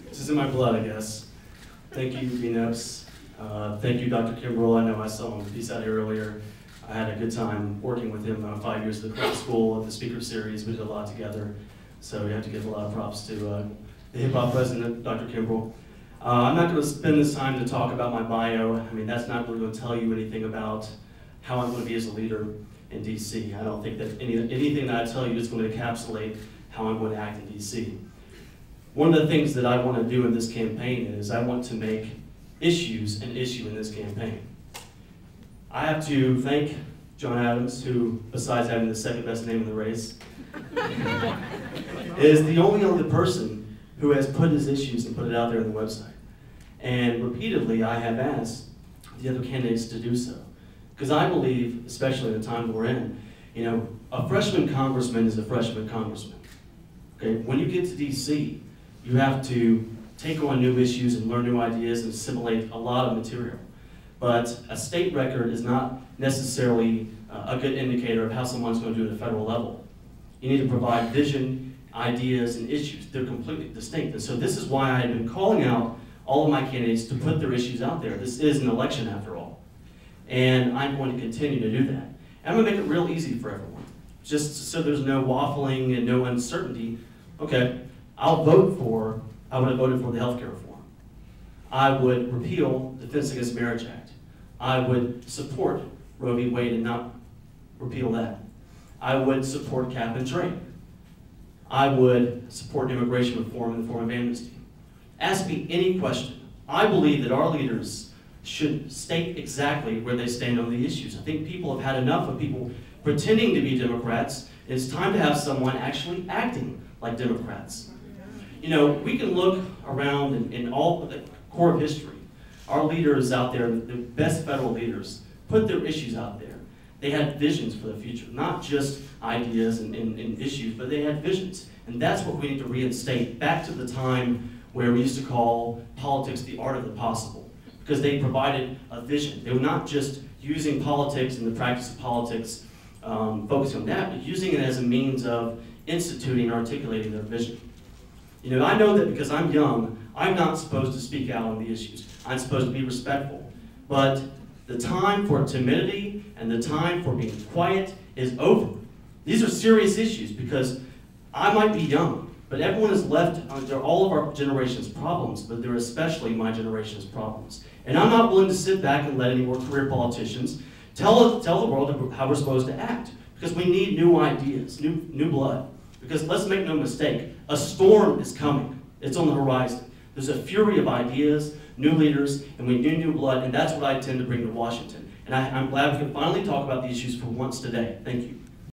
It's just in my blood, I guess. Thank you, B-Neps. Thank you, Dr. Kimbrell. I know I saw him piece out here earlier. I had a good time working with him 5 years at the Craft School, at the Speaker Series. We did a lot together. So we have to give a lot of props to the hip-hop president, Dr. Kimbrell. I'm not going to spend this time to talk about my bio. I mean, that's not really going to tell you anything about how I'm going to be as a leader in DC. I don't think that anything that I tell you is going to encapsulate how I'm going to act in DC. One of the things that I want to do in this campaign is I want to make issues an issue in this campaign. I have to thank John Adams, who, besides having the second best name in the race, is the only other person who has put his issues and put it out there on the website. And repeatedly, I have asked the other candidates to do so. Because I believe, especially in the time that we're in, you know, a freshman congressman is a freshman congressman. Okay? When you get to DC, you have to take on new issues and learn new ideas and assimilate a lot of material. But a state record is not necessarily a good indicator of how someone's going to do at a federal level. You need to provide vision, ideas, and issues. They're completely distinct. And so this is why I have been calling out all of my candidates to put their issues out there. This is an election after all. And I'm going to continue to do that. And I'm going to make it real easy for everyone. Just so there's no waffling and no uncertainty. Okay, I would have voted for the healthcare reform. I would repeal the Defense Against Marriage Act. I would support Roe v. Wade and not repeal that. I would support cap and trade. I would support immigration reform in the form of amnesty. Ask me any question. I believe that our leaders should state exactly where they stand on the issues. I think people have had enough of people pretending to be Democrats. It's time to have someone actually acting like Democrats. You know, we can look around in all of the core of history. Our leaders out there, the best federal leaders, put their issues out there. They had visions for the future, not just ideas and issues, but they had visions. And that's what we need to reinstate back to the time where we used to call politics the art of the possible, because they provided a vision. They were not just using politics and the practice of politics, focusing on that, but using it as a means of instituting and articulating their vision. You know, I know that because I'm young, I'm not supposed to speak out on the issues. I'm supposed to be respectful. But the time for timidity and the time for being quiet is over. These are serious issues because I might be young, but everyone is left under all of our generation's problems, but they're especially my generation's problems. And I'm not willing to sit back and let any more career politicians tell the world how we're supposed to act, because we need new ideas, new blood. Because let's make no mistake, a storm is coming. It's on the horizon. There's a fury of ideas, new leaders, and we need new blood, and that's what I intend to bring to Washington. And I'm glad we can finally talk about the issues for once today. Thank you.